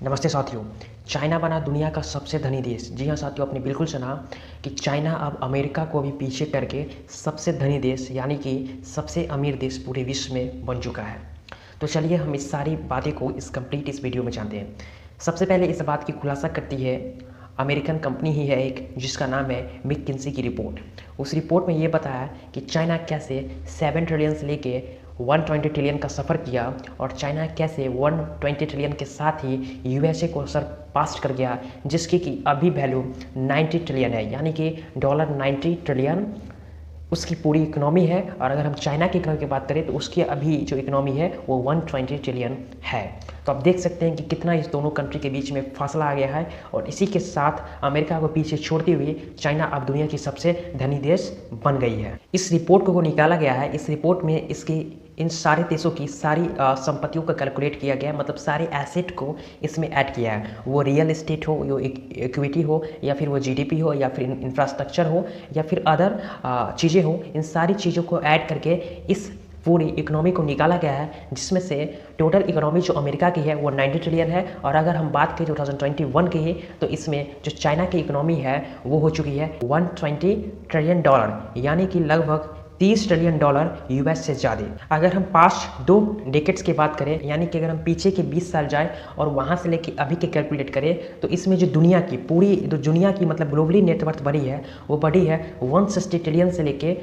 नमस्ते साथियों। चाइना बना दुनिया का सबसे धनी देश। जी हाँ साथियों, आपने बिल्कुल सुना कि चाइना अब अमेरिका को भी पीछे करके सबसे धनी देश यानी कि सबसे अमीर देश पूरे विश्व में बन चुका है। तो चलिए हम इस सारी बातें को इस वीडियो में जानते हैं। सबसे पहले इस बात की खुलासा करती है अमेरिकन कंपनी ही है एक, जिसका नाम है मैकिन्से की रिपोर्ट। उस रिपोर्ट में ये बताया कि चाइना कैसे 7 ट्रिलियन से लेके 120 ट्रिलियन का सफ़र किया और चाइना कैसे 120 ट्रिलियन के साथ ही यूएसए को सरपास कर गया, जिसकी कि अभी वैल्यू 90 ट्रिलियन है, यानी कि $90 ट्रिलियन उसकी पूरी इकोनॉमी है। और अगर हम चाइना की इकोनॉमी की बात करें तो उसकी अभी जो इकोनॉमी है वो 120 ट्रिलियन है। तो आप देख सकते हैं कि कितना इस दोनों कंट्री के बीच में फासला आ गया है। और इसी के साथ अमेरिका को पीछे छोड़ते हुए चाइना अब दुनिया की सबसे धनी देश बन गई है। इस रिपोर्ट को निकाला गया है। इस रिपोर्ट में इसकी इन सारे देशों की सारी संपत्तियों का कैलकुलेट किया गया है, मतलब सारे एसेट को इसमें ऐड किया है। वो रियल एस्टेट हो, वो इक्विटी हो, या फिर वो जीडीपी हो, या फिर इंफ्रास्ट्रक्चर हो, या फिर अदर चीज़ें हो, इन सारी चीज़ों को ऐड करके इस पूरी इकोनॉमी को निकाला गया है, जिसमें से टोटल इकोनॉमी जो अमेरिका की है वो 90 ट्रिलियन है। और अगर हम बात करें 2021 की ही, तो इसमें जो चाइना की इकोनॉमी है वो हो चुकी है $120 ट्रिलियन, यानी कि लगभग $30 ट्रिलियन यूएस से ज़्यादा। अगर हम पास्ट 2 डेकेड्स की बात करें, यानी कि अगर हम पीछे के 20 साल जाए और वहाँ से लेके अभी के कैलकुलेट करें, तो इसमें जो दुनिया की पूरी दुनिया की मतलब ग्लोबली नेटवर्थ बढ़ी है वो बढ़ी है 160 ट्रिलियन से लेके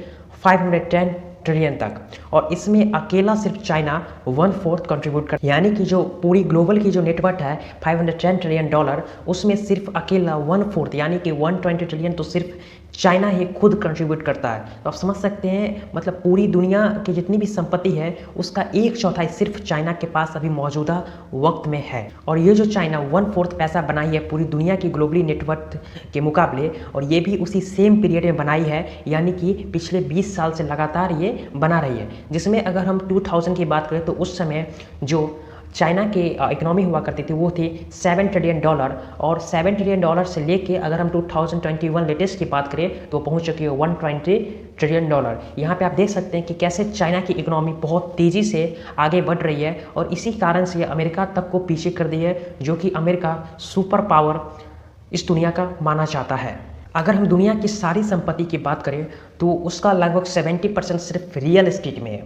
510 ट्रिलियन तक। और इसमें अकेला सिर्फ चाइना 1/4 कंट्रीब्यूट कर, यानी कि जो पूरी ग्लोबल की जो नेटवर्थ है $510 ट्रिलियन, उसमें सिर्फ अकेला 1/4 यानी कि 120 ट्रिलियन तो सिर्फ चाइना ही खुद कंट्रीब्यूट करता है। तो आप समझ सकते हैं, मतलब पूरी दुनिया की जितनी भी संपत्ति है उसका 1/4 सिर्फ चाइना के पास अभी मौजूदा वक्त में है। और ये जो चाइना 1/4 पैसा बनाई है पूरी दुनिया की ग्लोबली नेटवर्थ के मुकाबले, और ये भी उसी सेम पीरियड में बनाई है, यानी कि पिछले 20 साल से लगातार ये बना रही है। जिसमें अगर हम 2000 की बात करें तो उस समय जो चाइना की इकोनॉमी हुआ करती थी वो थी $7 ट्रिलियन, और $7 ट्रिलियन से लेके अगर हम 2021 लेटेस्ट की बात करें तो पहुंच चुकी है $120 ट्रिलियन। यहाँ पे आप देख सकते हैं कि कैसे चाइना की इकोनॉमी बहुत तेज़ी से आगे बढ़ रही है, और इसी कारण से अमेरिका तक को पीछे कर दी है, जो कि अमेरिका सुपर पावर इस दुनिया का माना जाता है। अगर हम दुनिया की सारी संपत्ति की बात करें तो उसका लगभग 70% सिर्फ रियल एस्टेट में है,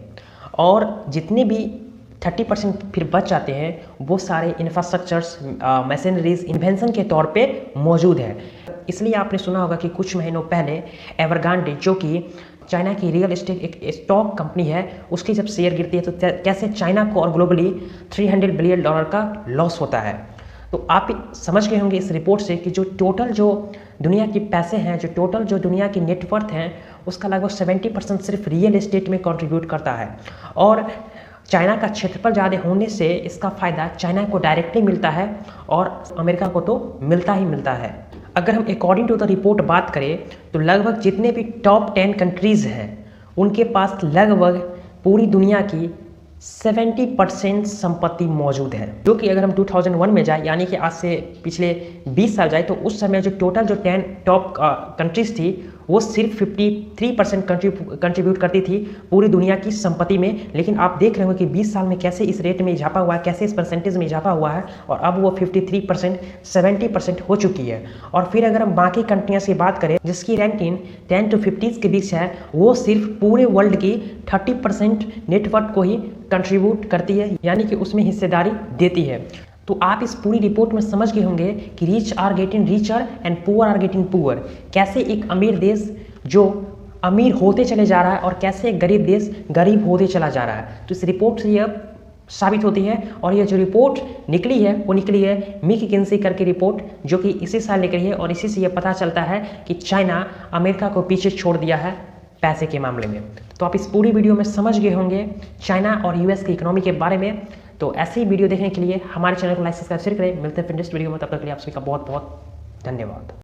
और जितने भी 30% फिर बच जाते हैं वो सारे इंफ्रास्ट्रक्चर्स, मशीनरीज, इन्वेंशन के तौर पे मौजूद है। इसलिए आपने सुना होगा कि कुछ महीनों पहले एवरग्रांडे, जो कि चाइना की रियल एस्टेट एक स्टॉक कंपनी है, उसकी जब शेयर गिरती है तो कैसे चाइना को और ग्लोबली $300 बिलियन का लॉस होता है। तो आप समझ गए होंगे इस रिपोर्ट से कि जो टोटल जो दुनिया के पैसे हैं, जो टोटल जो दुनिया की नेटवर्थ हैं, उसका लगभग 70% सिर्फ रियल एस्टेट में कंट्रीब्यूट करता है। और चाइना का क्षेत्रफल ज़्यादा होने से इसका फ़ायदा चाइना को डायरेक्टली मिलता है और अमेरिका को तो मिलता ही मिलता है। अगर हम अकॉर्डिंग टू द रिपोर्ट बात करें तो लगभग जितने भी टॉप 10 कंट्रीज़ हैं उनके पास लगभग पूरी दुनिया की 70% संपत्ति मौजूद है। जो कि अगर हम 2001 में जाए, यानी कि आज से पिछले 20 साल जाए, तो उस समय जो टोटल जो 10 टॉप कंट्रीज थी वो सिर्फ 53% कंट्रीब्यूट करती थी पूरी दुनिया की संपत्ति में। लेकिन आप देख रहे हो कि 20 साल में कैसे इस रेट में इजाफा हुआ है, कैसे इस परसेंटेज में इजाफा हुआ है, और अब वो 53% 70% हो चुकी है। और फिर अगर हम बाकी कंट्रियों से बात करें जिसकी रैंकिंग 10 to 50 के बीच है, वो सिर्फ पूरे वर्ल्ड की 30% नेटवर्थ को ही कंट्रीब्यूट करती है, यानी कि उसमें हिस्सेदारी देती है। तो आप इस पूरी रिपोर्ट में समझ गए होंगे कि rich are getting richer and poor are getting poor. कैसे एक अमीर देश जो अमीर होते चले जा रहा है और कैसे एक गरीब देश गरीब होते चला जा रहा है। तो इस रिपोर्ट से यह साबित होती है। और ये जो रिपोर्ट निकली है वो निकली है मैकिन्से करके रिपोर्ट, जो कि इसी साल निकली है, और इसी से यह पता चलता है कि चाइना अमेरिका को पीछे छोड़ दिया है पैसे के मामले में। तो आप इस पूरी वीडियो में समझ गए होंगे चाइना और यूएस की इकोनॉमी के बारे में। तो ऐसे ही वीडियो देखने के लिए हमारे चैनल को लाइक सब्सक्राइब शेयर करें। मिलते हैं फिर नेक्स्ट वीडियो में, तब तक के लिए आप सभी का बहुत बहुत धन्यवाद।